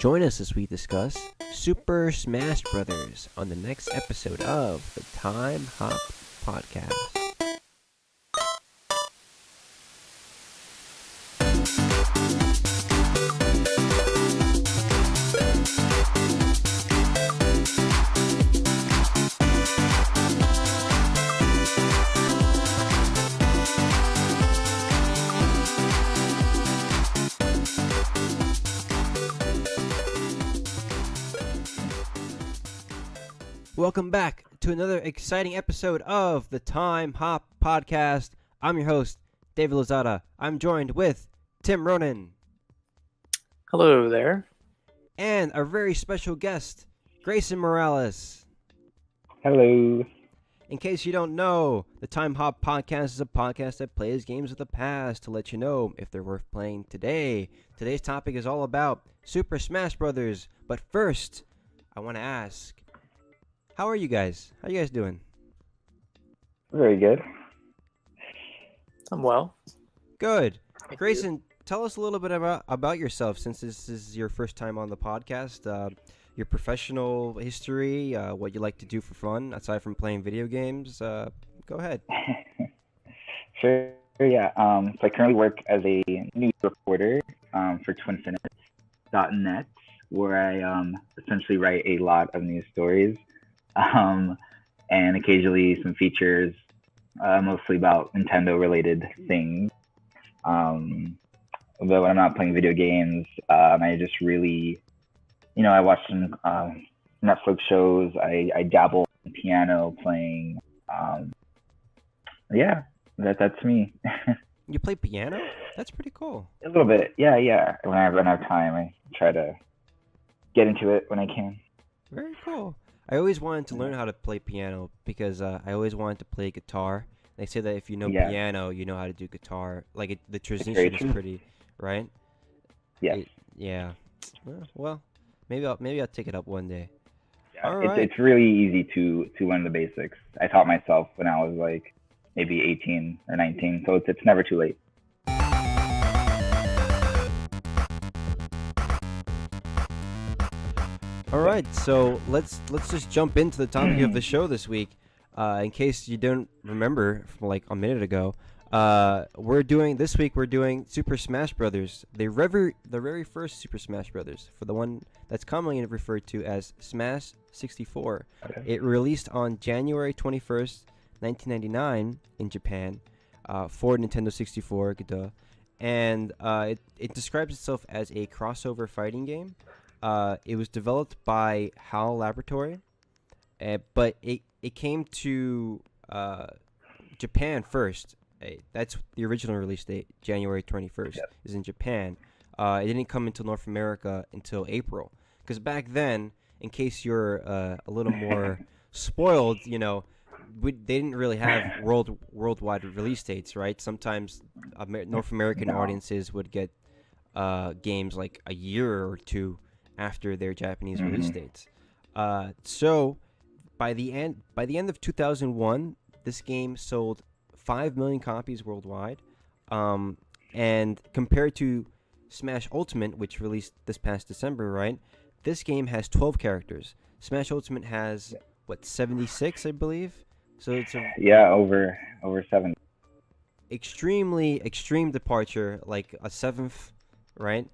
Join us as we discuss Super Smash Brothers on the next episode of the Time Hop Podcast. Welcome back to another exciting episode of the Time Hop Podcast. I'm your host, David Lozada. I'm joined with Tim Ronan. Hello there. And our very special guest, Greysun Morales. Hello. In case you don't know, the Time Hop Podcast is a podcast that plays games of the past to let you know if they're worth playing today. Today's topic is all about Super Smash Brothers. But first, I want to ask, how are you guys? How are you guys doing? Very good. I'm well. Good. Thank Greysun, tell us a little bit about yourself since this is your first time on the podcast. Your professional history, what you like to do for fun aside from playing video games. Go ahead. Sure. Yeah. So I currently work as a news reporter for twinfinite.net, where I essentially write a lot of news stories. And occasionally some features, mostly about Nintendo-related things. But when I'm not playing video games, I just really, I watch some Netflix shows. I dabble in piano playing. Yeah, that's me. You play piano? That's pretty cool. A little bit, yeah. When I have time, I try to get into it when I can. Very cool. I always wanted to learn how to play piano because I always wanted to play guitar. They say that if you know piano, you know how to do guitar. Like the transition is pretty, right? Yes. Yeah. Well, maybe I'll take it up one day. Yeah, All right. It's really easy to learn the basics. I taught myself when I was like maybe 18 or 19, so it's never too late. All right, so let's just jump into the topic of the show this week. In case you don't remember from like a minute ago, we're doing Super Smash Brothers, the very first Super Smash Brothers, for the one that's commonly referred to as Smash 64. Okay. It released on January 21st, 1999 in Japan, for Nintendo 64, and it describes itself as a crossover fighting game. It was developed by HAL Laboratory, but it came to Japan first. That's the original release date, January 21st, is in Japan. It didn't come into North America until April. Because back then, in case you're a little more spoiled, they didn't really have worldwide release dates, right? Sometimes North American audiences would get games like a year or two after their Japanese release dates. So by the end of 2001, this game sold 5 million copies worldwide. And compared to Smash Ultimate, which released this past December, right? This game has 12 characters. Smash Ultimate has 76, I believe. So it's over 7. Extreme departure, like a 7th, right?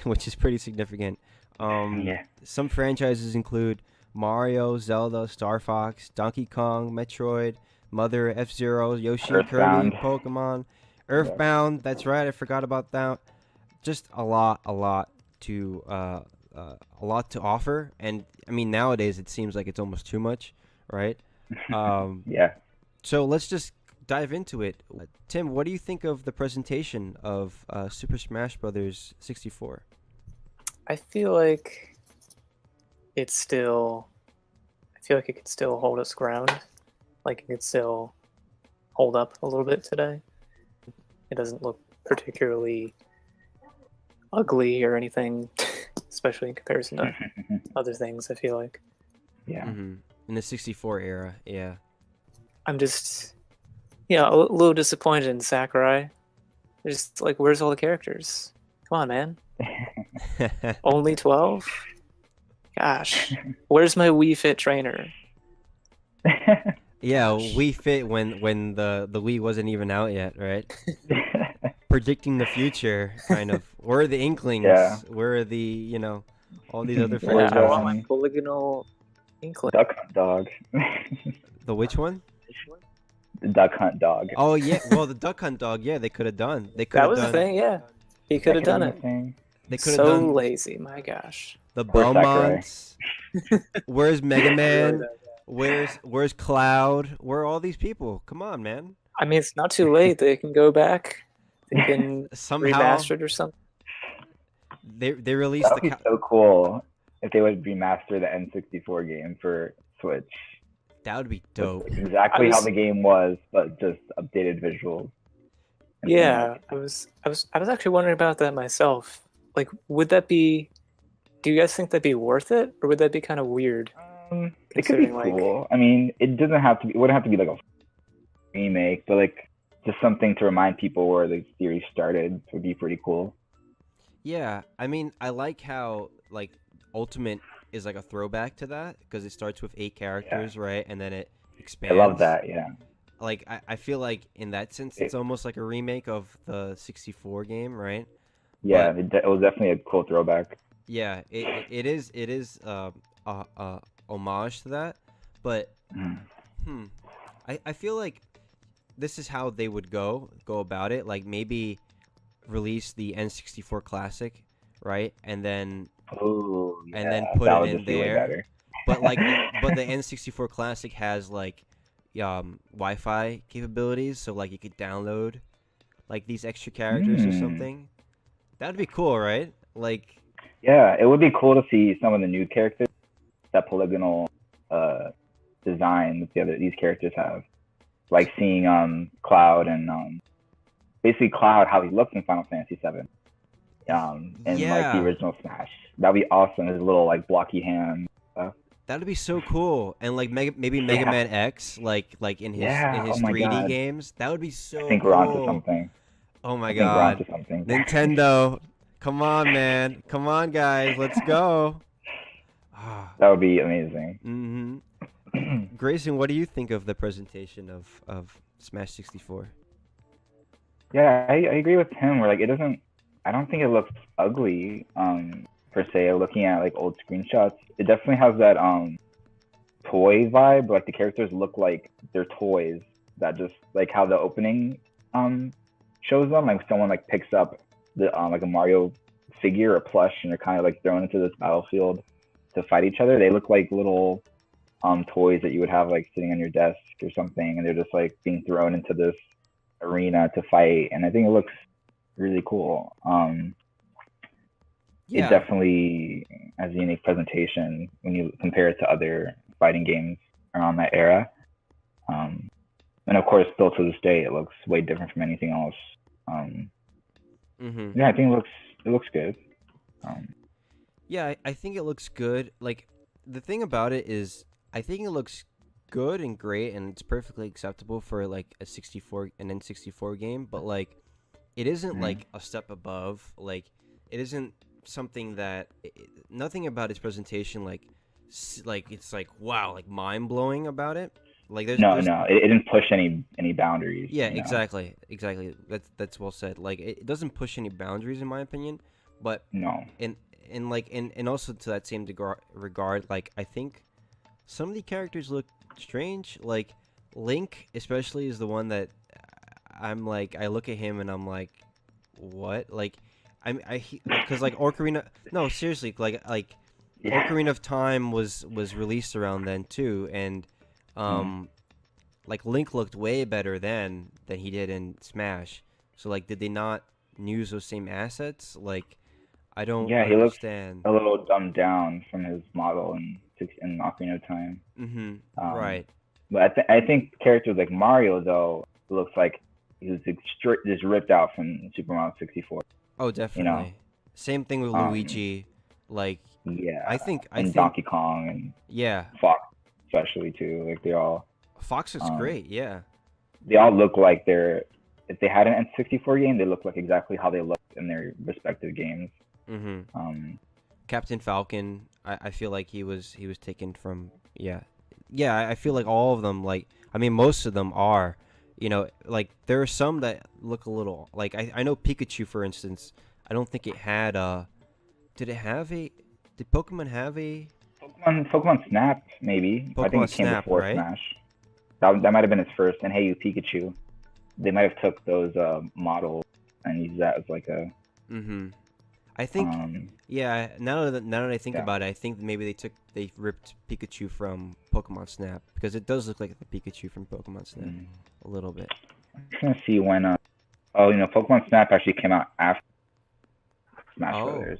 Which is pretty significant. Some franchises include Mario, Zelda, Star Fox, Donkey Kong, Metroid, Mother, F-Zero, Yoshi, Earthbound. Kirby, Pokemon, Earthbound. That's right, I forgot about that. Just a lot to offer, and I mean nowadays it seems like it's almost too much, right? Yeah. So let's just dive into it. Tim, what do you think of the presentation of Super Smash Brothers 64? I feel like it could still hold its ground. Like it could still hold up a little bit today. It doesn't look particularly ugly or anything, especially in comparison to other things, I feel like. Yeah. Mm-hmm. In the 64 era, yeah. I'm just, a little disappointed in Sakurai. Just like, where's all the characters? Come on, man. Only 12? Gosh, where's my Wii Fit trainer? Yeah, Gosh. Wii Fit when the Wii wasn't even out yet, right? Predicting the future, kind of. Where are the Yeah. Inklings? Where are the, all these other Yeah, Where's I want my franchises? polygonal inkling. Duck Hunt Dog? The which one? The Duck Hunt Dog. Oh yeah, well the Duck Hunt Dog, yeah, they could have done. They could That have was the done. thing, yeah. He could That have could've done been it. a thing. They could have So done lazy, my gosh. the Poor Sakurai. Belmonts. Where's Mega Really Man? bad. Where's Cloud? Where are all these people? Come on, man. I mean, it's not too late. They can go back. They can Somehow remaster it or something. they released That the would be so cool if they would remaster the N64 game for Switch. that would be With dope. exactly I how was- the game was, but just updated visuals. and Yeah, I was actually wondering about that myself. Like, would that be? Do you guys think that'd be worth it, or would that be kind of weird? It could be Considering, like- cool. I mean, it doesn't have to be. It wouldn't have to be like a remake, but like just something to remind people where the series started would be pretty cool. Yeah, I mean, I like how like Ultimate is like a throwback to that because it starts with 8 characters, right? And then it I expands. love that. Yeah. Like I feel like in that sense it's almost like a remake of the 64 game, right? Yeah, it was definitely a cool throwback. Yeah, it is homage to that, but Mm. I feel like this is how they would go about it. Like maybe release the N64 Classic, right? And then Oh, yeah. and then put that it would in just be way there. better. But like but the N64 Classic has like Wi-Fi capabilities, so like you could download like these extra characters or something. That'd be cool, right? Like Yeah, it would be cool to see some of the new characters, that polygonal design that these characters have. Like seeing Cloud and basically Cloud how he looks in Final Fantasy VII. And like Yeah. the original Smash. That'd be awesome. His little like blocky hand. that'd be so cool. And like maybe Mega Yeah. Man X like in his Yeah, in his oh my 3D God. games. That would be so I think cool. we're onto something. Oh my I think we're god. onto something. Nintendo. Come on, man. Come on, guys. Let's go. Ah. That would be amazing. Mhm. Grayson, what do you think of the presentation of Smash 64? Yeah, I agree with him. Where like it doesn't. I don't think it looks ugly. Per se. Looking at like old screenshots, it definitely has that toy vibe. Like the characters look like they're toys that just like how the opening shows them. Like someone like picks up the like a Mario figure or plush, and they're kind of like thrown into this battlefield to fight each other. They look like little toys that you would have like sitting on your desk or something, and they're just like being thrown into this arena to fight. And I think it looks really cool. It definitely has a unique presentation when you compare it to other fighting games around that era. And of course, still to this day, it looks way different from anything else. Yeah, I think it looks good. Yeah, I think it looks good. Like the thing about it is, I think it looks good and great, and it's perfectly acceptable for like an N64 game. But like, it isn't like a step above. Like, it isn't something that nothing about its presentation like it's like wow, like mind blowing about it. Like there's no, it didn't push any boundaries. Yeah, you know? exactly. That's well said. Like it doesn't push any boundaries in my opinion, but No. and like and also to that same regard, like I think some of the characters look strange. Like Link especially is the one that I'm like I look at him and I'm like, what? Like because like Ocarina. No, seriously, like Yeah. Ocarina of Time was released around then too, and like Link looked way better then than he did in Smash. So like, did they not use those same assets? Like, I don't Yeah, he looks understand. a little dumbed down from his model in Ocarina of Time. Right. But I think characters like Mario though looks like he was just ripped out from Super Mario 64. Oh, definitely. Same thing with Luigi. Like, Yeah. I think Donkey Kong and yeah, Fox especially too. Like they all Fox is great. Yeah. they all look like they're if they had an N64 game, they look like exactly how they looked in their respective games. Captain Falcon. I feel like he was taken from I feel like all of them, like, I mean, most of them are, like, there are some that look a little like, I know Pikachu, for instance. I don't think it had did Pokemon have a Pokemon Snap, maybe. I think Pokemon it came Snap, before right? Smash. That might have been its first. And Hey You Pikachu, they might have took those models and used that as like a I think um now that I think about it, I think maybe they ripped Pikachu from Pokemon Snap, because it does look like the Pikachu from Pokemon Snap a little bit. I'm trying to see when Pokemon Snap actually came out after Smash Brothers.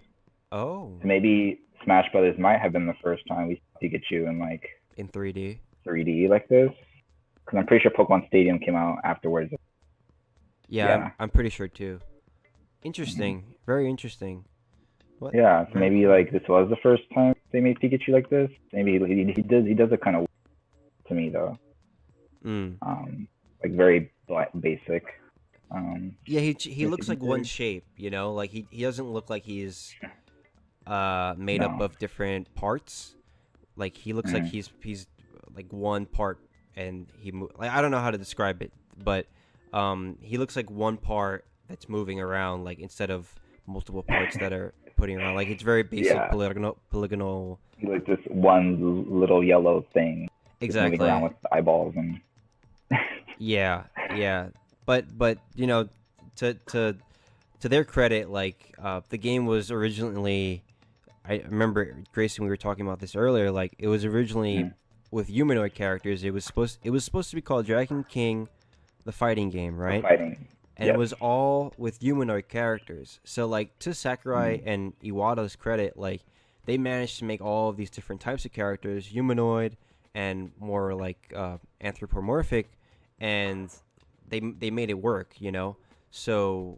Oh. So maybe Smash Brothers might have been the first time we saw Pikachu in like In 3D. 3D like this. Because I'm pretty sure Pokemon Stadium came out afterwards. Yeah. I'm pretty sure too. Interesting. Very interesting. What? Yeah, so Very maybe cool. like this was the first time they made Pikachu like this. Maybe he does it kind of to me though. Like very basic. Yeah, he looks like one shape, like he doesn't look like he's made up of different parts. Like, he looks like he's like one part, and like, I don't know how to describe it, but he looks like one part that's moving around, like, instead of multiple parts that are putting around. Like, it's very basic polygonal. Like this one little yellow thing. Exactly. Moving around with eyeballs and. Yeah. But to their credit, like, the game was originally, I remember, Grayson, we were talking about this earlier, like, it was originally with humanoid characters. It was supposed to be called Dragon King, the fighting game, right? And it was all with humanoid characters. So, like, to Sakurai and Iwata's credit, like, they managed to make all of these different types of characters, humanoid and more like anthropomorphic, and they made it work, So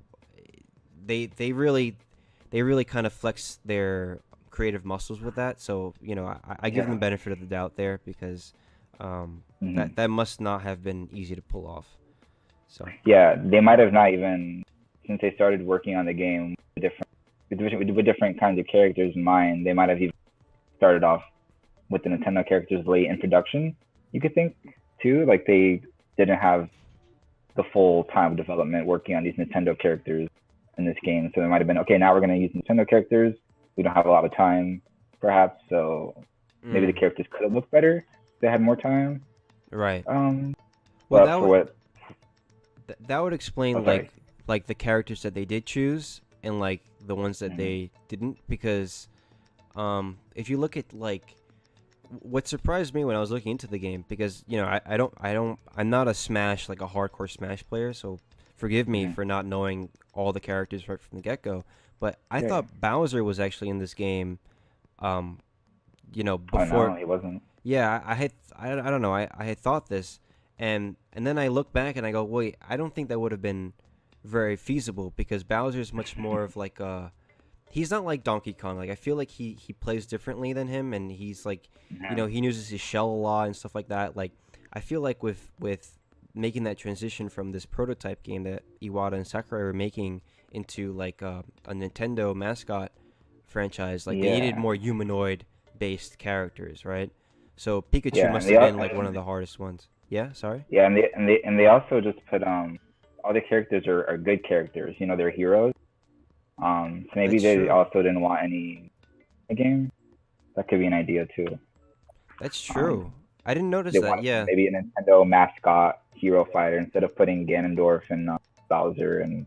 they really kind of flexed their creative muscles with that. So, I give them the benefit of the doubt there, because that must not have been easy to pull off. So yeah, they might have not even, since they started working on the game with different kinds of characters in mind, they might have even started off with the Nintendo characters late in production, you could think, too. Like, they didn't have the full time of development working on these Nintendo characters in this game. So it might have been, okay, now we're going to use Nintendo characters. We don't have a lot of time, perhaps. So maybe the characters could have looked better if they had more time. Right. Well, that would explain like the characters that they did choose, and like the ones that they didn't, because if you look at, like, what surprised me when I was looking into the game, because I'm not a Smash, like a hardcore Smash player, so forgive me for not knowing all the characters right from the get-go, but I thought Bowser was actually in this game before. Oh, no, he wasn't. Yeah, I don't know, I had thought this, and then I look back and I go, wait, I don't think that would have been very feasible, because Bowser's much more of like he's not like Donkey Kong. Like, I feel like he plays differently than him, and he's like, he uses his shell a lot and stuff like that. Like, I feel like with making that transition from this prototype game that Iwata and Sakurai were making into like a Nintendo mascot franchise, like they needed more humanoid based characters, right? So Pikachu must have been like one of the hardest ones. Yeah, sorry. Yeah, and they also just put all the characters are good characters. They're heroes. So maybe That's they true. also didn't want any game. That could be an idea too. That's true. I didn't notice that. Yeah. Maybe a Nintendo mascot hero fighter instead of putting Ganondorf and Bowser and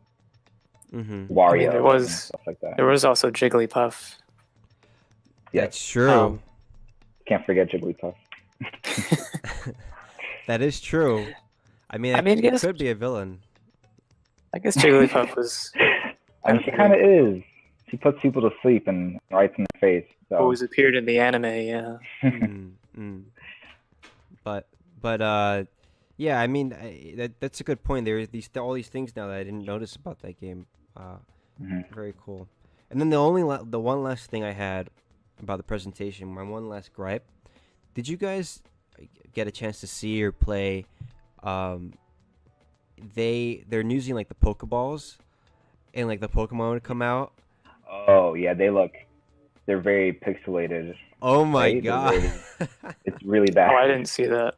Wario. I mean, and stuff like that. There was also Jigglypuff. That's true. Can't forget Jigglypuff. That is true. I mean, it could be a villain. I guess Jigglypuff was. I mean, she kind of is. She puts people to sleep and writes in their face. So. Always appeared in the anime, yeah. But yeah. I mean, that's a good point. There are all these things now that I didn't notice about that game. Very cool. And then the one last thing I had about the presentation, my one last gripe. Did you guys get a chance to see or play? They're using like the Pokeballs, and like the Pokemon would come out. Oh Oh yeah, they're very pixelated. Oh my Right? god. It's really Oh, bad. I didn't see that.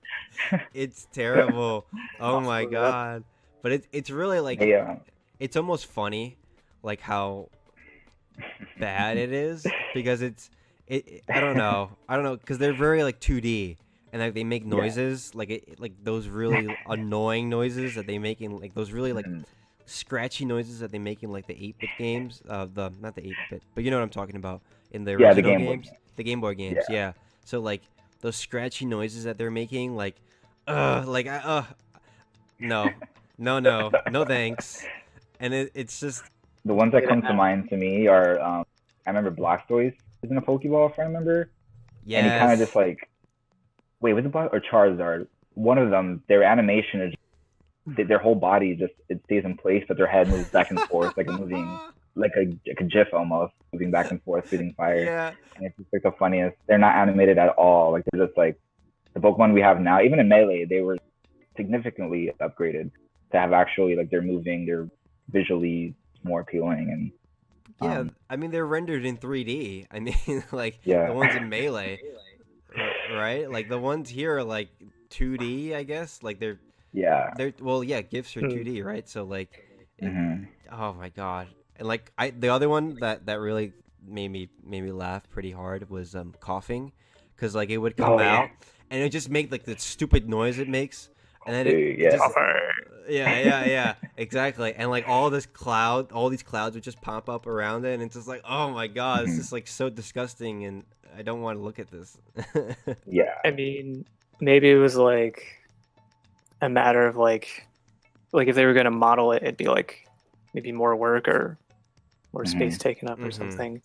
It's terrible. Oh I'll my look it up. god. But it's really like Yeah. it's almost funny like how bad it is because I don't know. I don't know cuz they're very like 2D and like they make noises like those really annoying noises that they make in like those really like scratchy noises that they make in like the 8-bit games, the not the 8-bit, but you know what I'm talking about in the Yeah, the original Game Boy games, the Game Boy games, yeah. So like those scratchy noises that they're making, like, no, no thanks, and it's just The ones that Get it come to now. mind to me are I remember Blastoise was in a Pokeball, if I remember, and he kind of just yes, like, wait, was it Blastoise or Charizard? One of them, their animation is their whole body just it stays in place, but their head moves back and forth like a moving, like a GIF almost, moving back and forth, shooting fire. yeah, And it's just like the funniest. They're not animated at all. Like they're just like the Pokemon we have now. Even in Melee, they were significantly upgraded to have actually like they're moving, they're visually more appealing, and yeah. I mean, they're rendered in 3D. I mean, like the yeah, ones in Melee, right? Like the ones here are like 2D, I guess. Like yeah. well, yeah, GIFs are Hmm. 2D, right? So like, it, Hmm. oh my god, and like the other one that really made me laugh pretty hard was coughing, because like it would come Oh yeah, out and it would just make like the stupid noise it makes, and then dude, it yeah. just Offer. yeah, exactly, and like all these clouds would just pop up around it, and it's just like, oh my god, it's Mhm. just like so disgusting, and I don't want to look at this. Yeah. I mean, maybe it was like a matter of like if they were gonna model it, it'd be like maybe more work or more space Mhm. taken up or Mhm. something.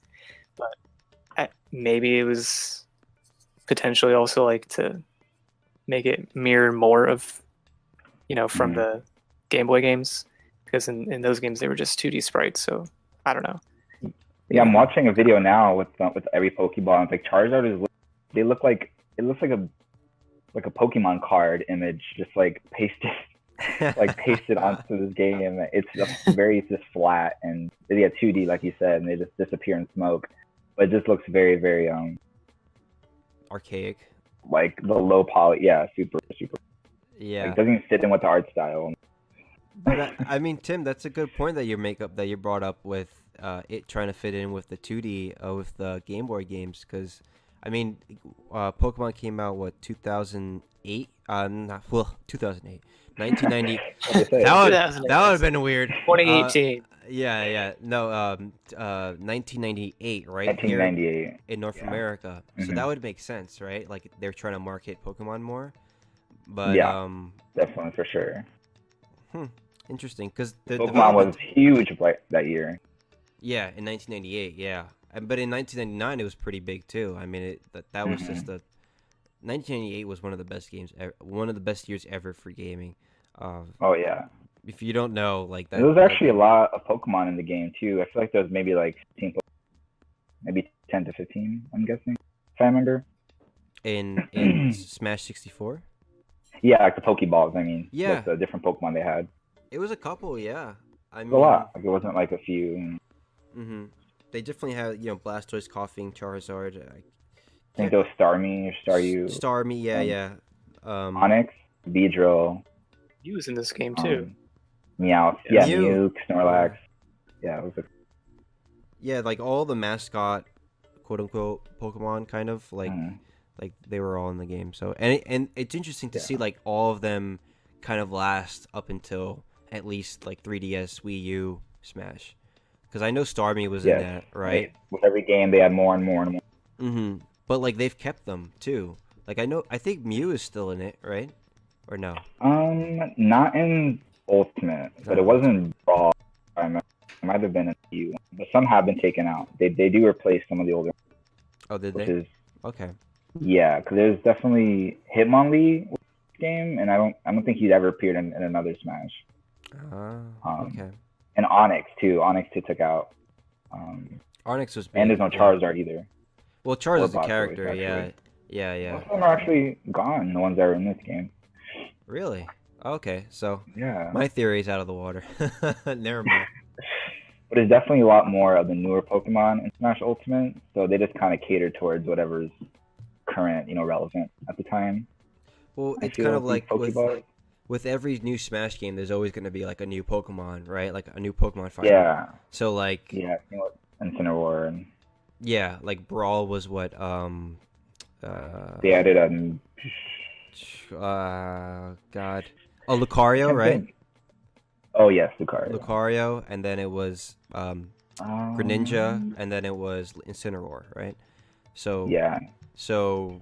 But maybe it was potentially also like to make it mirror more of from Mhm. the Game Boy games, because in those games they were just 2D sprites. So I don't know. Yeah, I'm watching a video now with every Pokeball. And it's like Charizard is. They look like it looks like a Pokemon card image, just like pasted onto this game. It's just flat and yeah, 2D like you said, and they just disappear in smoke. But it just looks very very Archaic. like the low poly. Yeah, super. Yeah. Like doesn't even fit in with the art style. But I mean, Tim, that's a good point that you brought up with it trying to fit in with the 2D with the Game Boy games, because I mean, Pokemon came out 2008? Not well, 2008, 1990. What they say. That would 2008. have been weird. 2018. Yeah, no, 1998, right? Here 1998. in North Yeah. America, so Mhm. that would make sense, right? Like they're trying to market Pokemon more, but Yeah, definitely for sure. interesting, because the Pokemon development. was huge that year. Yeah, in 1998, yeah. But in 1999, it was pretty big too. I mean, that was just Mhm. a 1998 was one of the best one of the best years ever for gaming. Oh yeah. If you don't know, like And there was actually a lot of Pokemon in the game too. I feel like there was maybe like 15, maybe 10 to 15. I'm guessing, if I remember. in Smash 64. Yeah, like the Pokeballs. I mean, Yeah, like the different Pokemon they had. it was a couple. Yeah, I It was a mean, lot. Like it wasn't like a few. they definitely had Blastoise, Coughing, Charizard. I think there was Starmie or Staryu, Starmie, yeah, um, yeah. Onyx, Beedrill, He was in this game too. Meowth. Yeah, Mew. Mew, Snorlax. Yeah, it was Yeah, like all the mascot, quote unquote, Pokemon, kind of like Mhm. like they were all in the game. So and it's interesting to Yeah. see like all of them kind of last up until at least like 3DS, Wii U, Smash. Because I know Starmie was in Yes. that, right? With every game, they had more and more and more. Mm-hmm. But like they've kept them too. Like I think Mew is still in it, right? Or no? Not in Ultimate, It's but not it in wasn't Brawl. I remember. It might have been a few, but some have been taken out. They do replace some of the older, Oh, did which they? is Okay. yeah, because there's definitely Hitmonlee game, and I don't think he'd ever appeared in another Smash. Okay. And Onyx too. Onyx too took out. Onyx was And big. there's no Yeah. Charizard either. Well, Charizard's a Blastoise, character. Yeah. actually. Yeah. Most of them are actually gone. The ones that are in this game. Really? Okay. So Yeah. my theory's out of the water. Never mind. but there's definitely a lot more of the newer Pokemon in Smash Ultimate. So they just kind of cater towards whatever's current, relevant at the time. Well, I it's feel kind of these like Pokeballs. with every new Smash game, there's always going to be like a new Pokemon, right? Like a new Pokemon fighter. Yeah, So like, yeah, Incineroar, and yeah, like Brawl was what they added God, oh Lucario, can't right? think. Oh yes, Lucario. Lucario, and then it was Greninja, Um, and then it was Incineroar, right? So yeah, so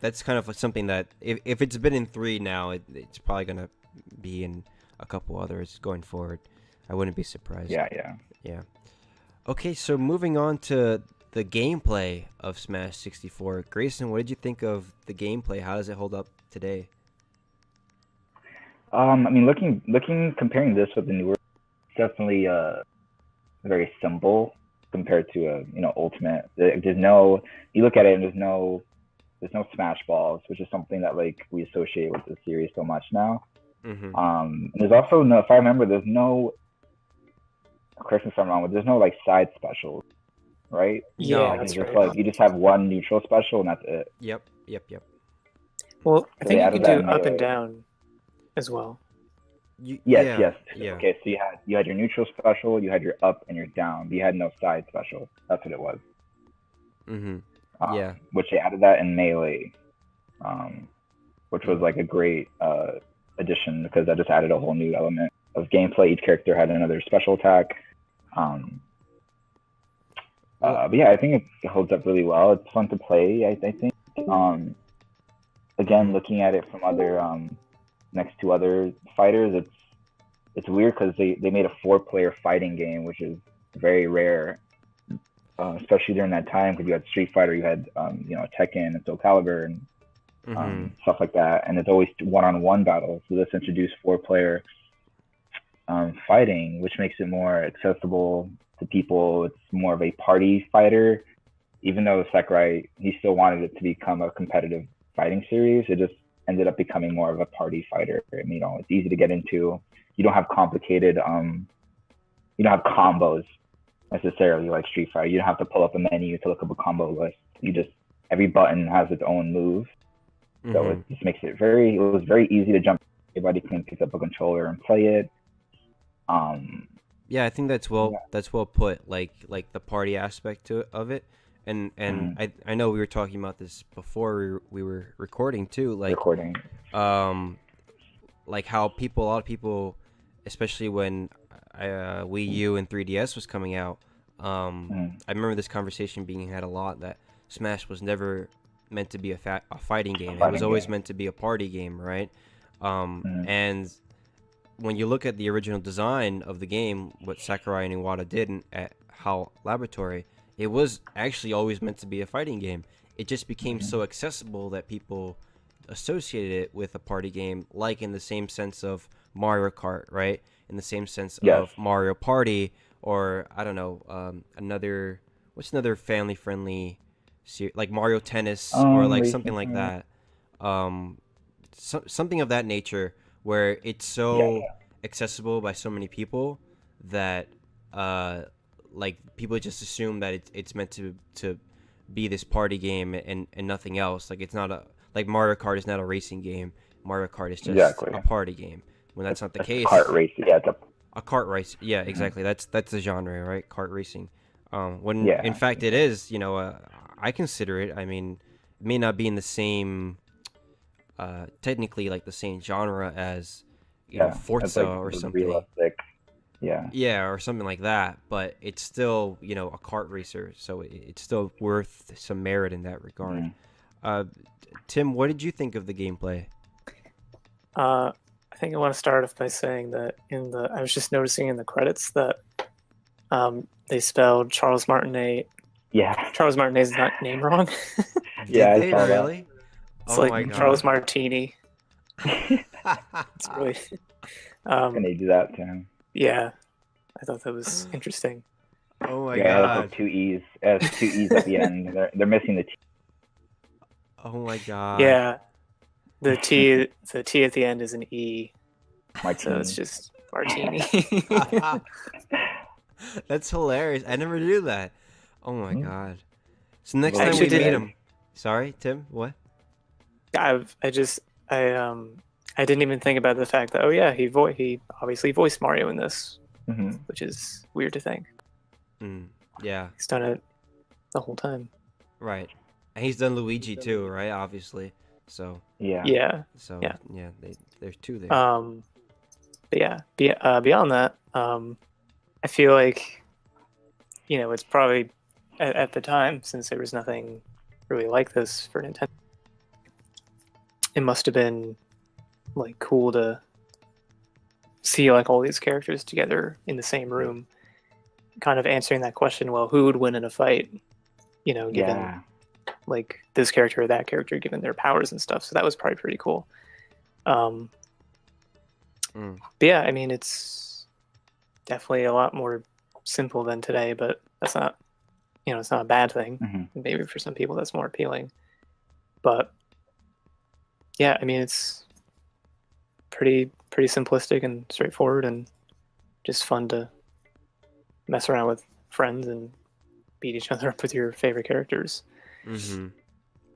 that's kind of something that if it's been in 3 now, it's probably gonna be in a couple others going forward. I wouldn't be surprised. yeah. Yeah. Okay, so moving on to the gameplay of Smash 64. Grayson, what did you think of the gameplay? How does it hold up today? I mean, comparing this with the newer, it's definitely very simple compared to Ultimate. There's no, you look at it and there's no smash balls, which is something that like we associate with the series so much now. Mm-hmm. There's also no, if I remember, there's no, correct me if I'm wrong, but there's no like side specials, right? Yeah, No. Like that's it's just right. like you just have one neutral special and that's it. Yep. Well, I So think they you added could do that in up and Melee. down as well. Yes. Yeah. Okay, so you had your neutral special, you had your up and your down, but you had no side special. That's what it was. Mm-hmm. Yeah. Which they added that in Melee, which was Mm. like a great addition because that just added a whole new element of gameplay. Each character had another special attack. But yeah, I think it holds up really well. It's fun to play. I think. Again, looking at it from other next to other fighters, it's weird because they made a 4-player fighting game, which is very rare, especially during that time because you had Street Fighter, you had Tekken and Soul Calibur and stuff like that, and it's always one-on-one battles. So this introduced 4-player fighting, which makes it more accessible to people. It's more of a party fighter, even though Sakurai he still wanted it to become a competitive fighting series. It just ended up becoming more of a party fighter. And, it's easy to get into. You don't have complicated, you don't have combos necessarily like Street Fighter. You don't have to pull up a menu to look up a combo list. Every button has its own move. So it just makes it it was very easy to jump. Everybody can pick up a controller and play it. Yeah, I think that's well put. Like the party aspect of it, and I know we were talking about this before we were recording too. Like like how a lot of people, especially when Wii U and 3DS was coming out, I remember this conversation being had a lot that Smash was never meant to be a fighting game. It was always meant to be a party game, right? And when you look at the original design of the game, what Sakurai and Iwata did at HAL Laboratory, it was actually always meant to be a fighting game. It just became so accessible that people associated it with a party game, like in the same sense of Mario Kart, right? In the same sense of Mario Party, or I don't know, what's another family-friendly series, like Mario Tennis, or like something like that. Something of that nature, where it's so accessible by so many people that like people just assume that it's meant to be this party game and nothing else. Like it's not like Mario Kart is not a racing game. Mario Kart is just a party game. When that's not the case. Kart racing, a kart race. Yeah, exactly. That's the genre, right? Kart racing. When in fact it is, I consider it. I mean, it may not be in the same technically like the same genre as Forza or something. Realistic. Yeah, or something like that, but it's still, a kart racer, so it's still worth some merit in that regard. Tim, what did you think of the gameplay? I think I want to start off by saying that I was just noticing in the credits that they spelled Charles Martinet's name wrong. Did they really? It's like Charles Martini. It's really. Can they do that to him? Yeah, I thought that was interesting. Oh my god! Two E's. It has 2 E's at the end. They're missing the T. Oh my god! Yeah, the T at the end is an E. Martini. So it's just Martini. That's hilarious. I never knew that. Oh my god. So next Well, time we actually meet did. him. Sorry, Tim. What? I didn't even think about the fact that he obviously voiced Mario in this, Mhm. which is weird to think. Yeah. He's done it the whole time. Right. And he's done Luigi too, right? Obviously. So. Yeah. Yeah. So Yeah. yeah, there's two there. But yeah. Beyond that, I feel like, it's probably at the time, since there was nothing really like this for Nintendo, it must have been like cool to see like all these characters together in the same room, kind of answering that question. Well, who would win in a fight? Given Yeah. like this character or that character, given their powers and stuff. So that was probably pretty cool. But yeah, I mean, it's definitely a lot more simple than today, but that's not, it's not a bad thing. Mhm. Maybe for some people that's more appealing. But yeah, I mean, it's pretty simplistic and straightforward, and just fun to mess around with friends and beat each other up with your favorite characters.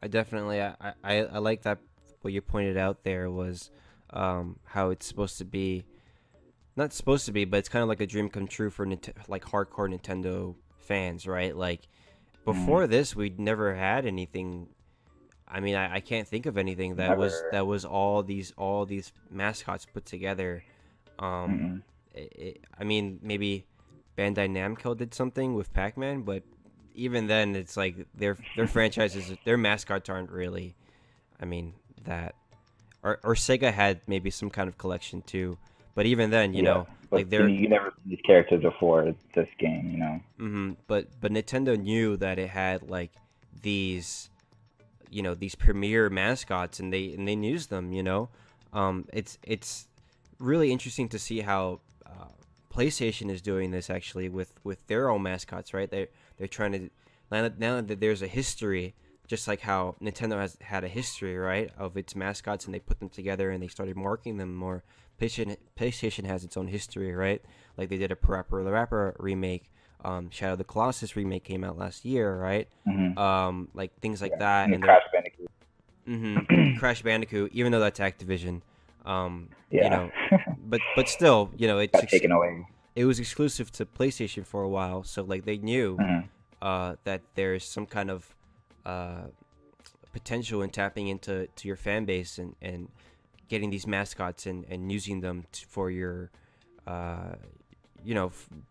I definitely I like that. What you pointed out there was how it's supposed to be, not supposed to be, but it's kind of like a dream come true for like hardcore Nintendo fans, right? Like before this, we'd never had anything. I mean, I can't think of anything that was all these mascots put together. I mean, maybe Bandai Namco did something with Pac-Man, but even then, it's like their franchises, their mascots aren't really. I mean that, or Sega had maybe some kind of collection too, but even then, you know, but like they're. you never seen these characters before this game, you know. But Nintendo knew that it had like these, these premier mascots, and they used them. It's really interesting to see how PlayStation is doing this actually with their own mascots, right? They're trying to, now that there's a history, just like how Nintendo has had a history, right, of its mascots, and they put them together and they started marking them more. PlayStation has its own history, right? Like they did a Parappa the Rapper remake. Shadow of the Colossus remake came out last year, right? Like things like that, and Crash Bandicoot. Crash Bandicoot, even though that's Activision, Yeah. but still, it's Got taken away. It was exclusive to PlayStation for a while, so like they knew that there's some kind of potential in tapping into your fan base and getting these mascots and using them for your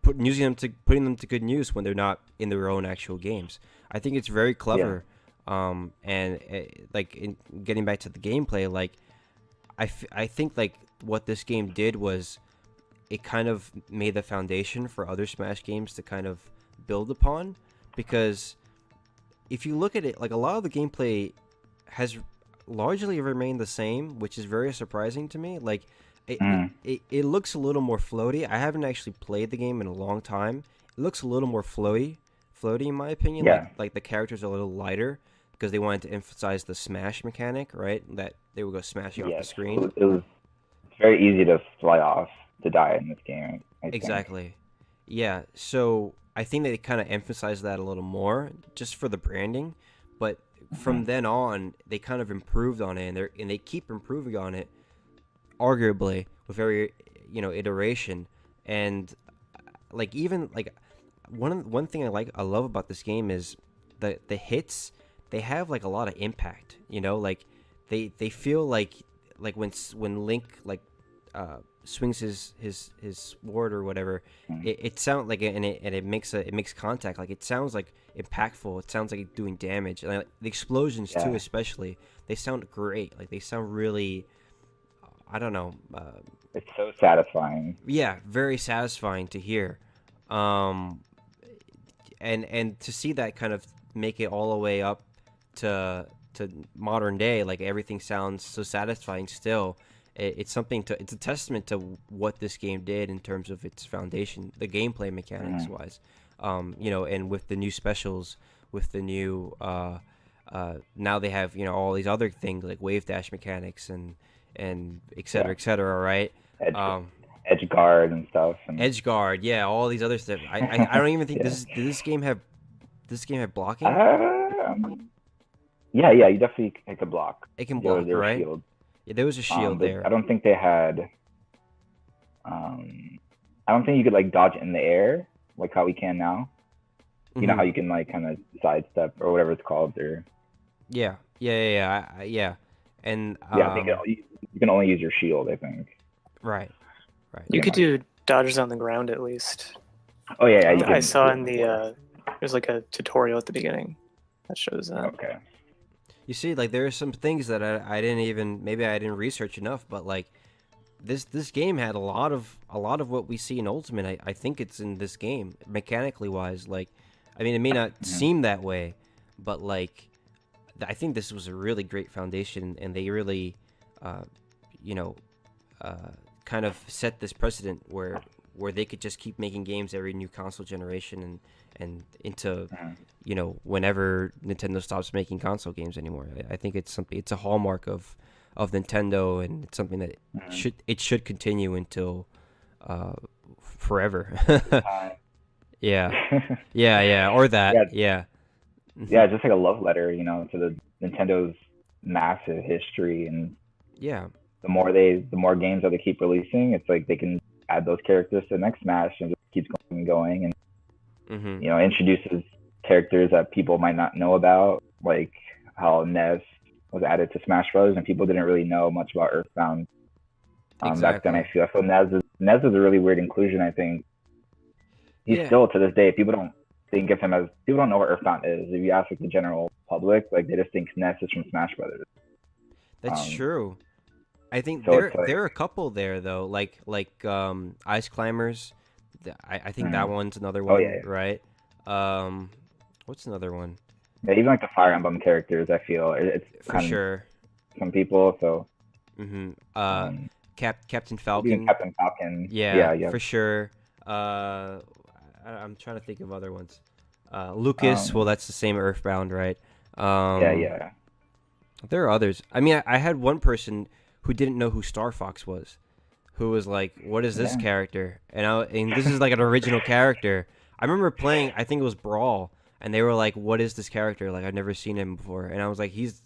putting them to good use when they're not in their own actual games. I think it's very clever. And like in getting back to the gameplay, like I think like what this game did was it kind of made the foundation for other Smash games to kind of build upon, because if you look at it, like a lot of the gameplay has largely remained the same, which is very surprising to me. Like it looks a little more floaty. I haven't actually played the game in a long time. It looks a little more floaty in my opinion. Like the characters are a little lighter because they wanted to emphasize the smash mechanic, right? That they would go smashing off the screen. It was very easy to fly off, to die in this game. I think. Exactly. Yeah. So I think they kind of emphasize that a little more just for the branding, but from then on they kind of improved on it, and they keep improving on it, arguably with every iteration. And like even like one thing I love about this game is the hits. They have like a lot of impact, like they feel like when Link like swings his sword or whatever, it sounds like it makes contact. Like it sounds like impactful. It sounds like it's doing damage. And the explosions too, especially, they sound great. Like they sound really, I don't know. It's so satisfying. Yeah, very satisfying to hear, and to see that kind of make it all the way up to modern day, like everything sounds so satisfying still. It's a testament to what this game did in terms of its foundation, the gameplay mechanics wise. And with the new specials, with the new now they have all these other things like wave dash mechanics and et cetera, right? edge guard and stuff. And Edgeguard, yeah, all these other stuff. I don't even think yeah. did this game have blocking? Yeah, yeah, you definitely could block. It can There block, were right? shields. Yeah, there was a shield But there. I don't think they had. I don't think you could like dodge in the air like how we can now. You know how you can like kind of sidestep or whatever it's called, or Yeah. And yeah, I think you can only use your shield. I think. right. You could do dodges on the ground at least. Oh yeah, you I can saw do in it the there's like a tutorial at the beginning that shows that. Okay. You see, like there are some things that I didn't even maybe I didn't research enough, but like this game had a lot of what we see in Ultimate. I think it's in this game mechanically wise. Like, I mean, it may not seem that way, but like I think this was a really great foundation, and they really, kind of set this precedent where they could just keep making games every new console generation and into whenever Nintendo stops making console games anymore. I think it's a hallmark of Nintendo, and it's something that should continue until forever. yeah, or that. Yeah. Yeah, just like a love letter, to the Nintendo's massive history, and the more games that they keep releasing, it's like they can add those characters to the next Smash, and just keeps going and going, and introduces characters that people might not know about, like how Ness was added to Smash Bros. And people didn't really know much about Earthbound back then. I feel Ness is a really weird inclusion. I think he's still to this day, people don't think of him as, people don't know what Earthbound is. If you ask like the general public, like they just think Ness is from Smash Brothers. That's true. I think so there are a couple there though, like Ice Climbers. I think that one's another one, right? What's another one? Yeah, even like the Fire Emblem characters, I feel it's for sure some people. So Captain Falcon. Even Captain Falcon. Yeah, for sure. I'm trying to think of other ones. Lucas. Well, that's the same Earthbound, right? Yeah. There are others. I mean, I had one person who didn't know who Star Fox was, who was like, "What is this character?" And this is like an original character. I remember playing, I think it was Brawl, and they were like, "What is this character? Like, I've never seen him before." And I was like, "He's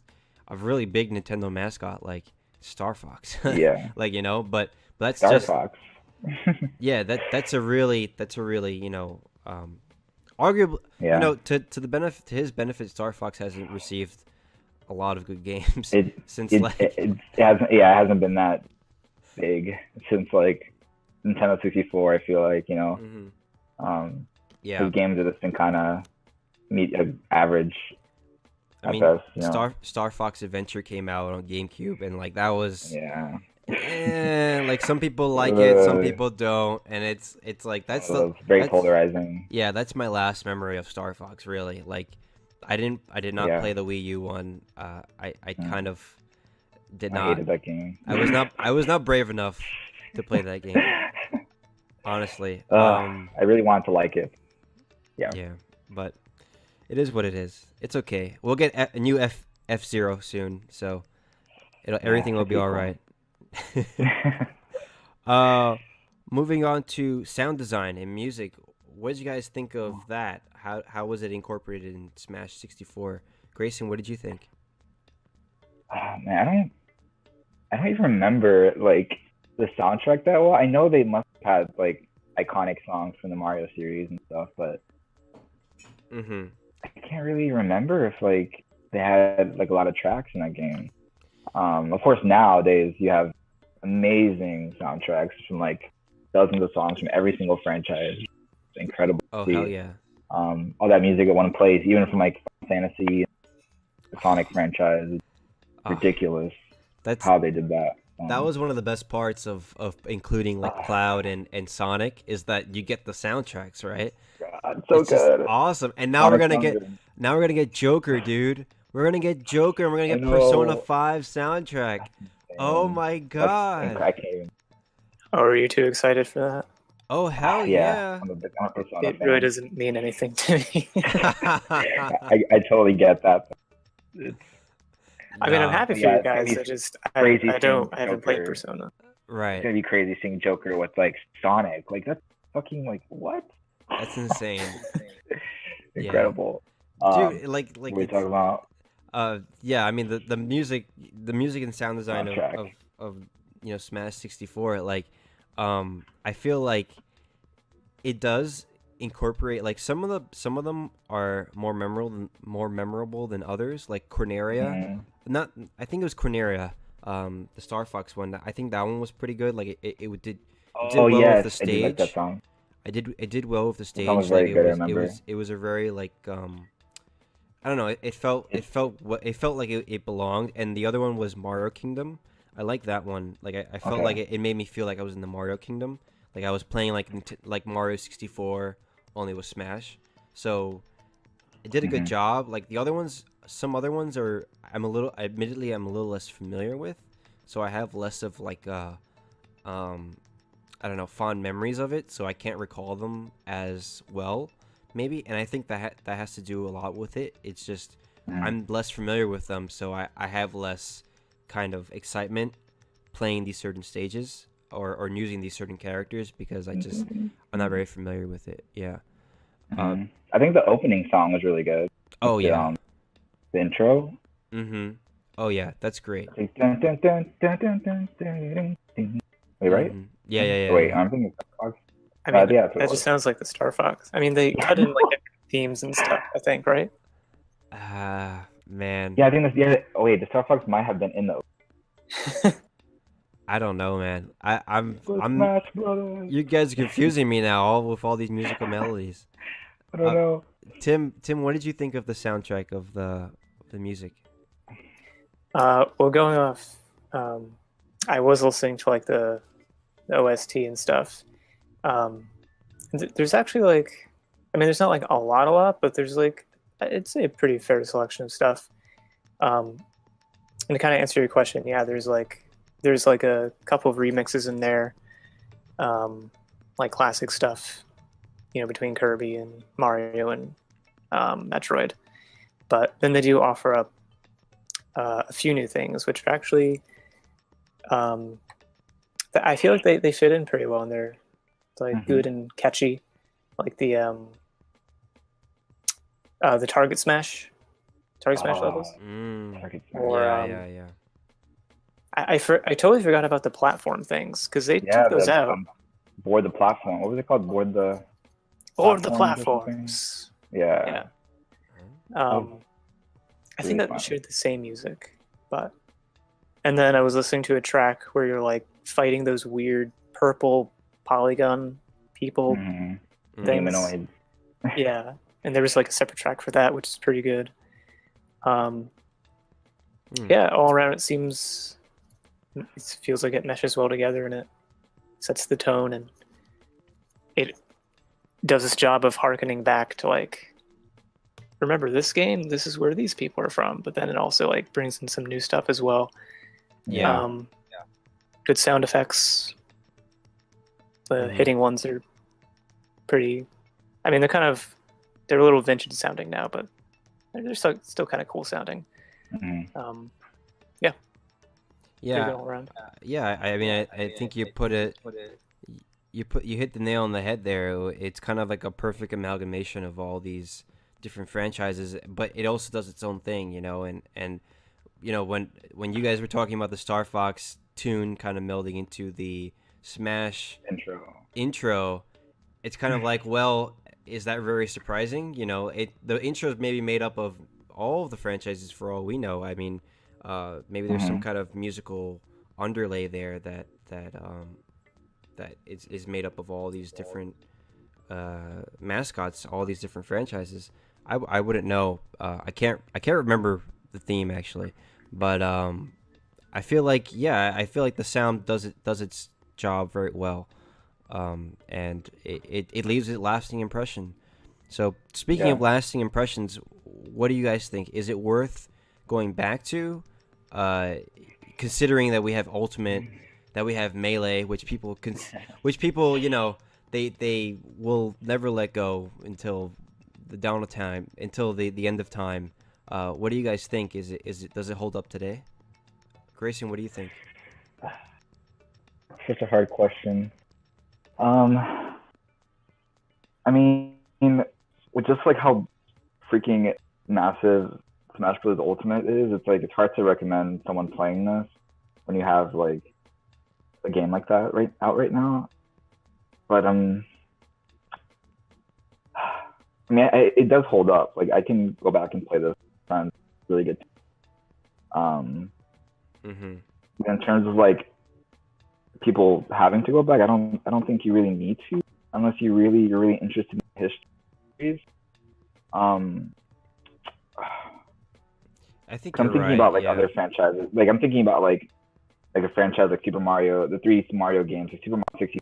a really big Nintendo mascot, like Star Fox." Yeah. Like, but that's Star just Fox. yeah. That's a really arguably to his benefit, Star Fox hasn't received a lot of good games since it hasn't been that big since like Nintendo 64. I feel like his games have just been kind of average. I mean, best, Star Fox Adventure came out on GameCube, and like that was like some people like it, some people don't, and it's like that's very polarizing. Yeah, that's my last memory of Star Fox. Really, like I did not play the Wii U one. I kind of did not. I hated that game. I was not brave enough to play that game. Honestly, I really wanted to like it. Yeah, but it is what it is. It's okay. We'll get a new F-Zero soon, so everything will be all right. Moving on to sound design and music. What did you guys think of that? How was it incorporated in Smash 64? Greysun, what did you think? Man, I don't even remember like the soundtrack that well. I know they must have had like iconic songs from the Mario series and stuff, but I can't really remember if like they had like a lot of tracks in that game. Of course, nowadays you have amazing soundtracks from like dozens of songs from every single franchise. It's incredible. Oh, hell yeah. All that music at one place, even from like Fantasy, the Sonic franchise, it's ridiculous. That's how they did that. That was one of the best parts of including like Cloud and Sonic, is that you get the soundtracks, right? God, so it's good. Just awesome. And now we're gonna get Joker, dude. We're gonna get Joker, and we're gonna get Persona 5 soundtrack. Oh my god! I can't even. Oh, are you too excited for that? Oh hell yeah! I'm a Persona it fan. really doesn't mean anything to me. I totally get that. I mean, I'm happy for you guys. I haven't played Persona. Right. gonna be crazy seeing Joker with like Sonic. Like that's fucking like what? That's insane. Yeah. Incredible. Dude, What like we it's talking about? yeah, I mean the music and sound design Soundtrack. of Smash 64, like I feel like it does incorporate, like some of them are more memorable than others, like Corneria. Mhm. Not I think it was Corneria, the Star Fox one. I think that one was pretty good. Like it did Oh well with yes, the I do like that stage. song. It did well with the The song was stage. Like very good. I remember. it was a very like I don't know. It felt like it belonged. And the other one was Mario Kingdom. I like that one. Like I felt like Okay. it made me feel like I was in the Mario Kingdom. Like I was playing like Mario 64 only with Smash. So it did a good Mhm. job. Like the other ones, some other ones are admittedly I'm a little less familiar with. So I have less of like um I don't know, fond memories of it, so I can't recall them as well, maybe. And I think that has to do a lot with it. It's just Mhm. I'm less familiar with them, so I have less kind of excitement playing these certain stages or using these certain characters because I'm not very familiar with it. Yeah. Uh. Mhm. I think the opening song was really good. Oh The yeah. the intro. Mm-hmm. Oh yeah. That's great. It's like, dun, dun, dun, dun, dun, dun, dun, dun, dun. Wait, right? Mm-hmm. Yeah. Oh, wait, Yeah. I'm thinking Star Fox. I mean, Yeah, that's what that it just was. sounds like the Star Fox. I mean, they cut in like different themes and stuff, I think, right? Ah, man. Yeah, I think that's yeah. Oh wait, the Star Fox might have been in the I don't know, man. Super I'm Smash Brothers. You guys are confusing me now, all with all these musical melodies. I don't Uh, know. Tim, what did you think of the soundtrack of the music? Well, going off, I was listening to like the OST and stuff. Um, there's actually like, I mean, there's not like a lot, but there's like, I'd say a pretty fair selection of stuff. Um, and to kind of answer your question, yeah, there's like a couple of remixes in there, like classic stuff, between Kirby and Mario and Metroid. But then they do offer up a few new things, which are actually, um, I feel like they fit in pretty well, and they're like Mhm. good and catchy, like the Target Smash Oh, levels, Target Smash. or Yeah. I totally forgot about the platform things because they Yeah, took those the out. board the platform. What was it called? Board the Or the platforms or something? platforms. Yeah. Yeah. was I think really that fun. shared the same music, but and then I was listening to a track where you're like fighting those weird purple polygon people Mhm. things. Humanoid. Yeah, and there was like a separate track for that, which is pretty good. Yeah, all around it feels like it meshes well together, and it sets the tone, and it does this job of harkening back to like, remember this game, this is where these people are from, but then it also like brings in some new stuff as well. Yeah. Good sound effects. The hitting ones are pretty, I mean, they're a little vintage sounding now, but they're still kind of cool sounding. Mhm. Yeah. Yeah. Pretty good all around. Yeah, I mean, I think you hit the nail on the head there. It's kind of like a perfect amalgamation of all these different franchises, but it also does its own thing, and when you guys were talking about the Star Fox tune kind of melding into the Smash intro, it's kind of like, well, is that very surprising? The intro is maybe made up of all of the franchises for all we know. I mean, maybe there's some kind of musical underlay there that is made up of all these different mascots, all these different franchises. I wouldn't know. I can't remember the theme actually, but I feel like the sound does its job very well, and it leaves a lasting impression. So speaking of lasting impressions, what do you guys think? Is it worth going back to, considering that we have Ultimate, that we have Melee, which people they will never let go until the dawn of time, until the end of time. What do you guys think? Does it hold up today? Grayson, what do you think? such a hard question. Um, I mean, with just like how freaking massive Smash Bros. Ultimate is, it's like it's hard to recommend someone playing this when you have like a game like that right now. But I mean, it does hold up. Like I can go back and play this. It's really good. Mm-hmm. In terms of like people having to go back, I don't think you really need to unless you're really interested in histories. I think I'm you're thinking right. about like Yeah. other franchises. Like I'm thinking about like a franchise like Super Mario, the three Mario games. Like Super Mario 60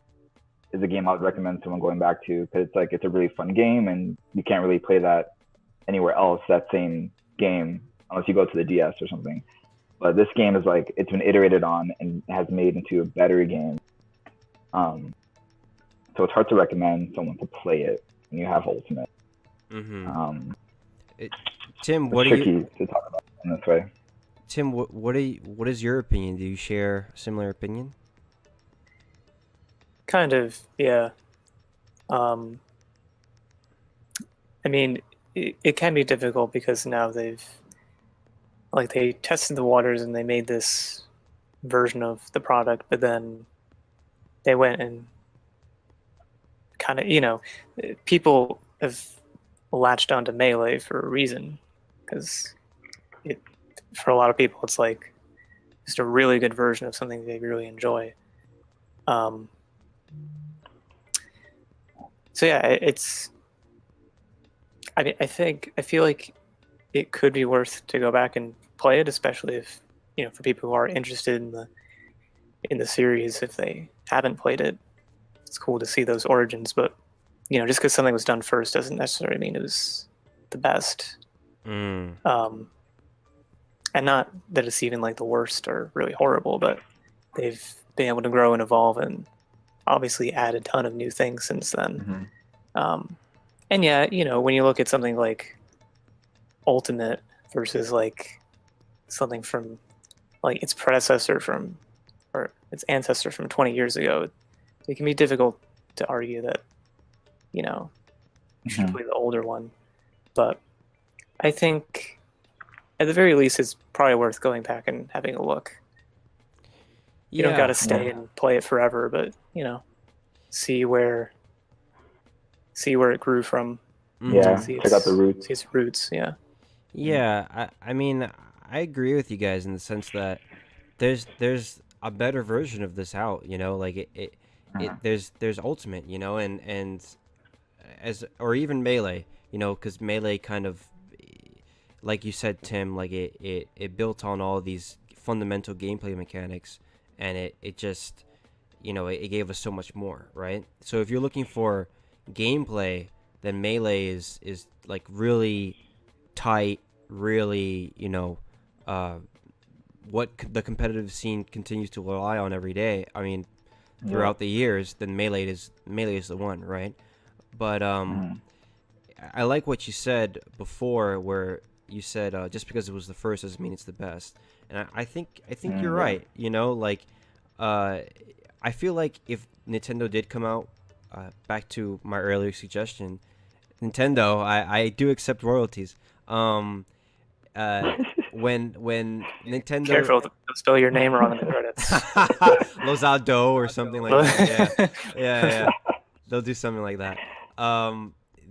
is a game I would recommend someone going back to because it's a really fun game and you can't really play that anywhere else. That same game unless you go to the DS or something. But this game is like it's been iterated on and has made into a better game. So it's hard to recommend someone to play it when you have Ultimate. Mm-hmm. Tim, It's what do tricky you? to talk about in this way. Tim, what is your opinion? Do you share a similar opinion? Kind of, yeah. Um, I mean, it can be difficult because now they tested the waters and they made this version of the product, but then they went and kind of, people have latched onto Melee for a reason because for a lot of people, it's like just a really good version of something they really enjoy. So yeah, I mean, I feel like it could be worth to go back and play it, especially if for people who are interested in the series. If they haven't played it, it's cool to see those origins. But just because something was done first doesn't necessarily mean it was the best. Mm. And not that it's even like the worst or really horrible, but they've been able to grow and evolve and obviously add a ton of new things since then. Mm-hmm. And yeah, when you look at something like Ultimate versus like something from like its predecessor from or its ancestor from 20 years ago, it can be difficult to argue that you should Mm-hmm. play the older one. But I think at the very least it's probably worth going back and having a look. You don't got to stay and play it forever, but see where it grew from. Yeah, See check out the roots. See its roots. Yeah. Yeah, I mean, I agree with you guys in the sense that there's a better version of this out, like there's Ultimate, and as or even Melee, because Melee kind of, like you said, Tim, like it built on all these fundamental gameplay mechanics, and it just, it gave us so much more, right? So if you're looking for gameplay, then Melee is like really tight, really, what the competitive scene continues to rely on every day. I mean, throughout the years, then Melee is the one, right? But I like what you said before, where you said just because it was the first doesn't mean it's the best, and I think you're right. Like I feel like if Nintendo did come out, back to my earlier suggestion, Nintendo, I do accept royalties. When Nintendo Careful, don't spell your name wrong in the credits. Lozada or something like that. Yeah. They'll do something like that.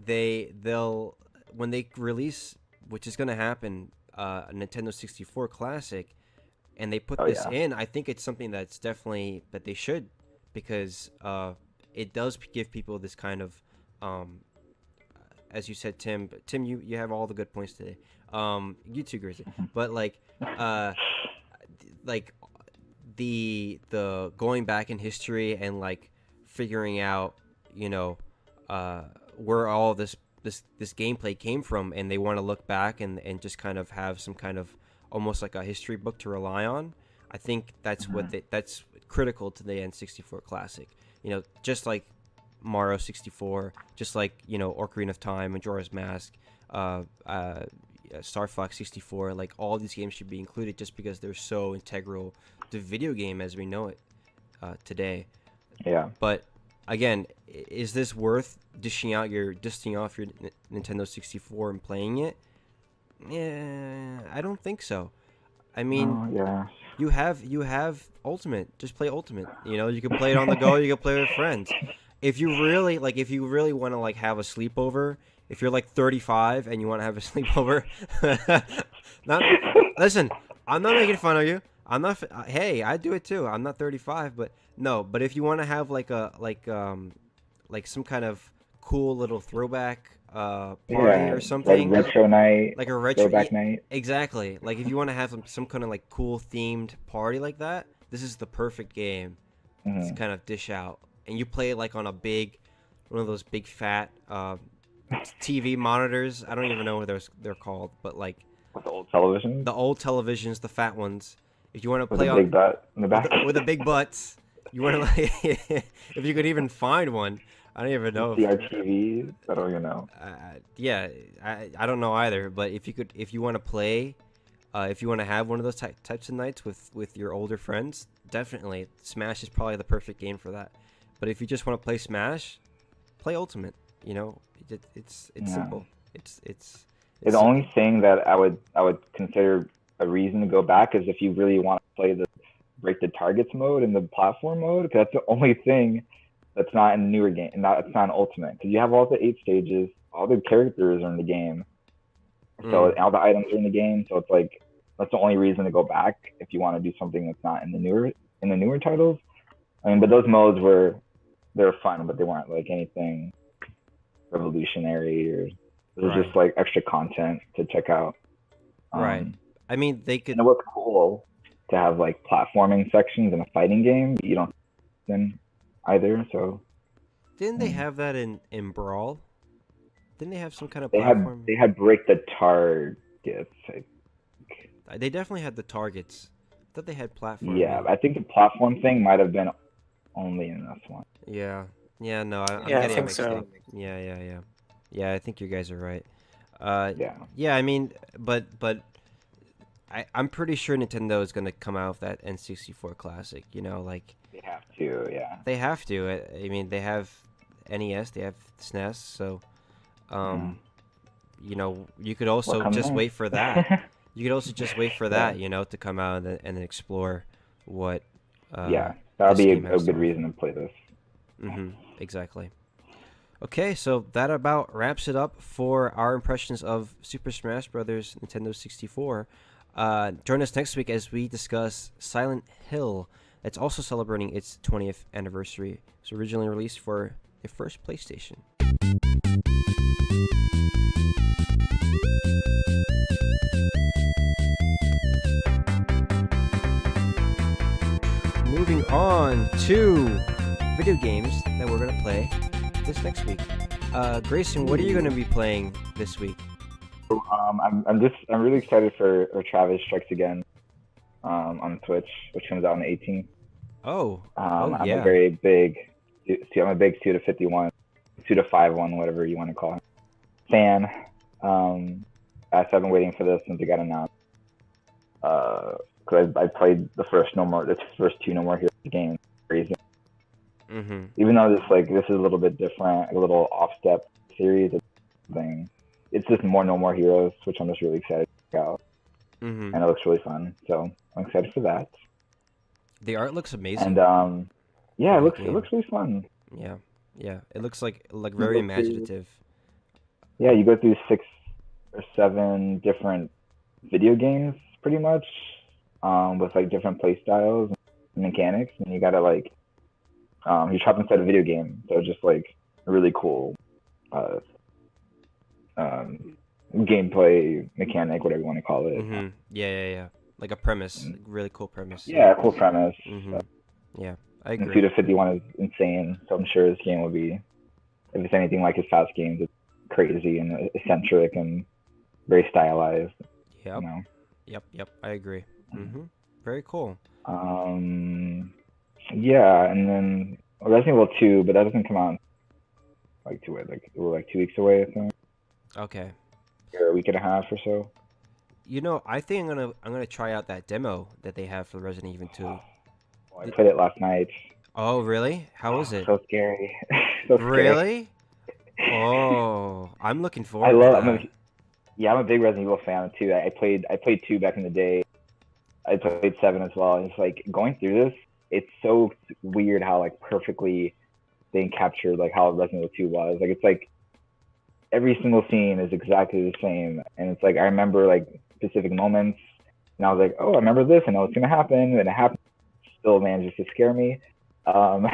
They'll when they release, which is gonna happen, a Nintendo 64 Classic, and they put this in. I think it's something that's definitely that they should, because it does give people this kind of, as you said, Tim. Tim, you have all the good points today. You too, Grizzly. But like the going back in history and like figuring out, where all this gameplay came from, and they want to look back and just kind of have some kind of almost like a history book to rely on. I think that's that's critical to the N64 Classic. Just like Mario 64, just like Ocarina of Time, Majora's Mask, Star Fox 64. Like all these games should be included just because they're so integral to video game as we know it. today. Yeah. But again, is this worth dishing off your Nintendo 64 and playing it? Yeah, I don't think so. I mean, Oh, yeah. you have Ultimate. Just play Ultimate. You know, you can play it on the go. You can play with friends. If you really want to like have a sleepover, if you're like 35 and you want to have a sleepover, not listen. I'm not making fun of you. I'm not. Hey, I do it too. I'm not 35, but no. But if you want to have like some kind of cool little throwback party Yeah, or something, like retro night, like a retro throwback night. exactly. Like if you want to have some kind of like cool themed party like that, this is the perfect game to kind of dish out. And you play it like on one of those big fat TV monitors. I don't even know what they're called, but like With the old television. the old televisions, the fat ones. If you want to With play a on big butt in the back. with the big butts, you want to like if you could even find one. I don't even know. CRTV. I don't even know. Yeah, I don't know either. But if you want to play, if you want to have one of those types of nights with your older friends, definitely Smash is probably the perfect game for that. But if you just want to play Smash, play Ultimate. You know, it's simple. It's The simple. only thing that I would consider a reason to go back is if you really want to play the break the targets mode and the platform mode, because that's the only thing that's not in the newer game, and it's not in Ultimate. Because you have all the 8 stages, all the characters are in the game, so all the items are in the game. So it's like that's the only reason to go back if you want to do something that's not in the newer titles. I mean, but those modes they're fun, but they weren't like anything revolutionary, or it was just like extra content to check out. Right. I mean, they could. And it was cool to have like platforming sections in a fighting game. But you don't then either. So Didn't they have that in Brawl? Didn't they have some kind of they platform? had break the targets. They definitely had the targets. I thought they had platform. Yeah, I think the platform thing might have been only in this one. Yeah. Yeah. No, I'm Yeah, I getting think mixed so. up. Yeah. Yeah, I think you guys are right. Yeah. Yeah, I mean, but I'm pretty sure Nintendo is gonna come out with that N64 classic. You know, like They have to. Yeah. they have to. I mean, they have NES, they have SNES, so you know, you could also just wait for that. You could also just wait for that, you know, to come out and explore what. Yeah, that would be a good reason to play this. Exactly. Okay, so that about wraps it up for our impressions of Super Smash Bros. Nintendo 64. Join us next week as we discuss Silent Hill. It's also celebrating its 20th anniversary. It was originally released for the first PlayStation. Moving on to video games that we're going to play this next week. Grayson, what are you going to be playing this week? I'm really excited for Travis Strikes Again on Twitch, which comes out on the 18th. I'm a very big Suda 51, Suda 51, whatever you want to call it, fan. I've been waiting for this since it got announced. Because I played the first two No More Heroes games. Crazy. Even though this is a little bit different, a little off-step series thing. It's just more No More Heroes, which I'm just really excited to check out. And it looks really fun, so I'm excited for that. The art looks amazing. And it looks really fun. Yeah, it looks like very imaginative. You go through 6 or 7 different video games, pretty much, with like different play styles and mechanics, and you gotta you're trapped inside a video game, so just like a really cool gameplay mechanic, whatever you want to call it. Yeah. Like a premise, really cool premise. Yeah, cool premise. Yeah, I agree. And Suda 51 is insane, so I'm sure this game will be, if it's anything like his past games, it's crazy and eccentric and very stylized. Yep. You know? Yep. I agree. Very cool. Yeah, and then Resident Evil 2, but that doesn't come out we're 2 weeks away, I think. Okay. Or a week and a half or so. You know, I think I'm gonna try out that demo that they have for Resident Evil 2. I played it last night. Oh, really? How was it? So scary. So scary. Really? Oh, I'm looking I forward to love. that. I'm a big Resident Evil fan too. I played 2 back in the day. I played 7 as well. And it's like going through this. It's so weird how like perfectly they captured like how Resident Evil 2 was. Like it's like every single scene is exactly the same, and it's like I remember like specific moments, and I was like, oh, I remember this, I know what's gonna happen, and it happened. Still manages to scare me. Um,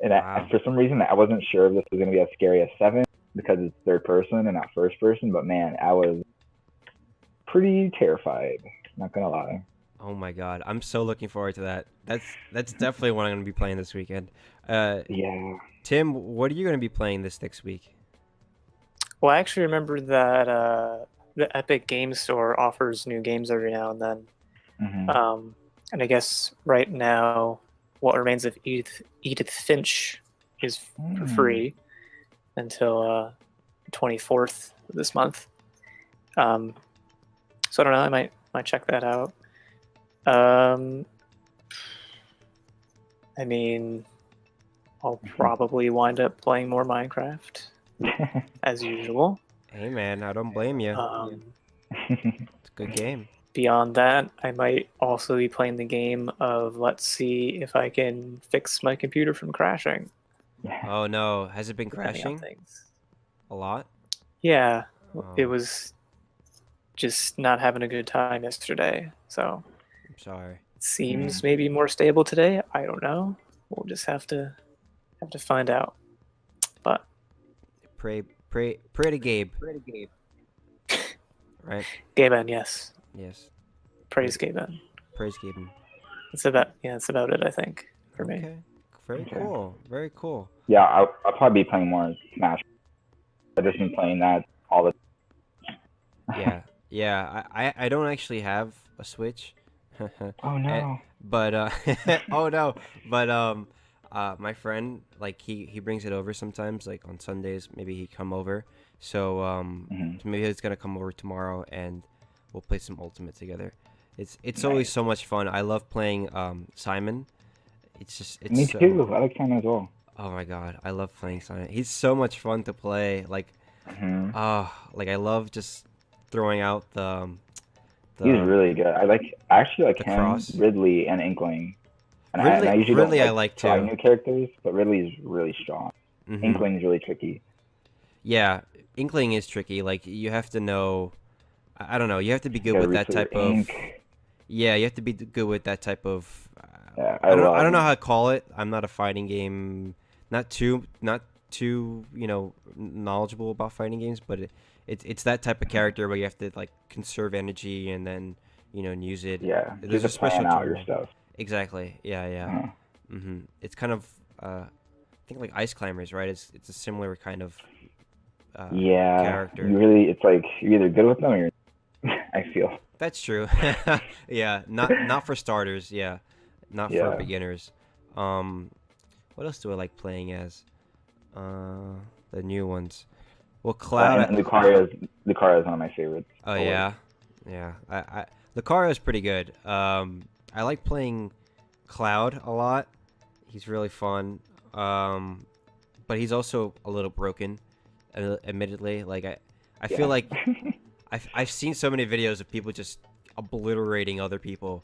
and Wow. for some reason, I wasn't sure if this was gonna be as scary as 7 because it's third person and not first person. But man, I was pretty terrified. Not gonna lie. Oh my God, I'm so looking forward to that. That's definitely what I'm gonna be playing this weekend. Yeah. Tim, what are you gonna be playing this next week? Well, I actually remember that the Epic Game Store offers new games every now and then. Mm-hmm. And I guess right now, What Remains of Edith Finch is for free until 24th of this month. So I don't know. I might check that out. I mean, I'll probably wind up playing more Minecraft as usual. Hey man, I don't blame you. It's a good game. Beyond that, I might also be playing the game of let's see if I can fix my computer from crashing. Oh no, has it been Depending on crashing things. a lot? Yeah, it Oh, was just not having a good time yesterday. So I'm sorry. it seems maybe more stable today. I don't know. We'll just have to find out. But Pray to Gabe. Right? Gaben, yes. Yes. Praise Gaben. Praise Gabe. It's about it, I think, for me. Okay. Very cool. Very cool. Yeah, I'll probably be playing more Smash. I've just been playing that all the Yeah. Yeah. I don't actually have a Switch. Oh no. But oh no. But my friend, like he brings it over sometimes, like on Sundays, maybe he come over. So so maybe he's gonna come over tomorrow and we'll play some Ultimate together. It's always so much fun. I love playing Simon. It's Me so, too. I like Simon as well. oh my God, I love playing Simon. He's so much fun to play. Like like I love just throwing out He's really good. I actually like the him, cross. Ridley, and Inkling. And Ridley, I usually Ridley don't I like try too. new characters, but Ridley's really strong. Mhm. Inkling's really tricky. Yeah, Inkling is tricky. Like you have to know. I don't know. You have to be good Gotta with that refill your type of. ink. Yeah, you have to be good with that type of. Yeah, I don't love know him. how to call it. I'm not a fighting game. Not too knowledgeable about fighting games, but it's that type of character where you have to like conserve energy and then and use it. Yeah, There's just a plan special out your term. stuff. Exactly. Yeah. Yeah. Uh, It's kind of I think like Ice Climbers, right? It's a similar kind of yeah, character. it's like you're either good with them or you're. I feel. That's true. Yeah, not for starters. Yeah, not for Yeah. beginners. What else do I like playing as? The new ones. Well, Cloud. And Lucario is one of my favorites. Oh always. yeah. Lucario is pretty good. I like playing Cloud a lot. He's really fun. But he's also a little broken, admittedly. Like I feel like I've seen so many videos of people just obliterating other people,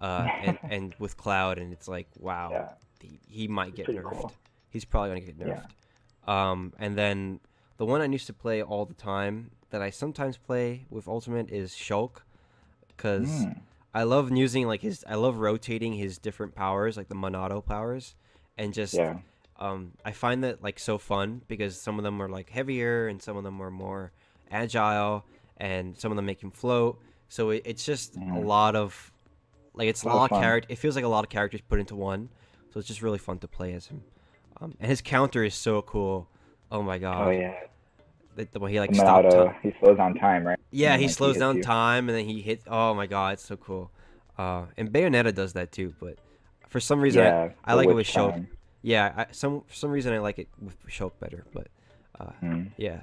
and with Cloud, and it's like, wow, Yeah. he might get Pretty nerfed. cool. He's probably gonna get nerfed. And then the one I used to play all the time that I sometimes play with Ultimate is Shulk, because I love using like I love rotating his different powers, like the Monado powers, and just I find that like so fun because some of them are like heavier and some of them are more agile and some of them make him float. So it's just a lot of like it's a lot of character. It feels like a lot of characters put into one. So it's just really fun to play as him. And his counter is so cool. Oh my God. Oh yeah. The way he like Monado, stopped. he slows down time, right? Yeah, And, he like, slows hits down you. time and then he hits. Oh my God, it's so cool. And Bayonetta does that too, but for some reason I like it with Shulk. Time. Yeah, for some reason I like it with Shulk better, but yeah.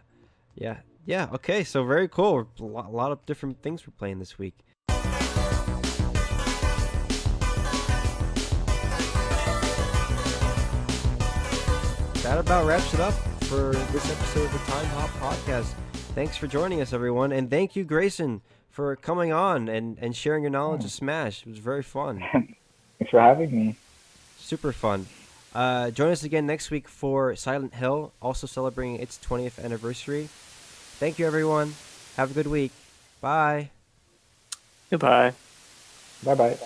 Okay, so very cool. A lot of different things we're playing this week. that about wraps it up for this episode of the Time Hop Podcast. Thanks for joining us, everyone, and thank you, Greysun, for coming on and sharing your knowledge of Smash. It was very fun. Thanks for having me. Super fun. Join us again next week for Silent Hill, also celebrating its 20th anniversary. Thank you, everyone. Have a good week. Bye. Goodbye. Bye-bye.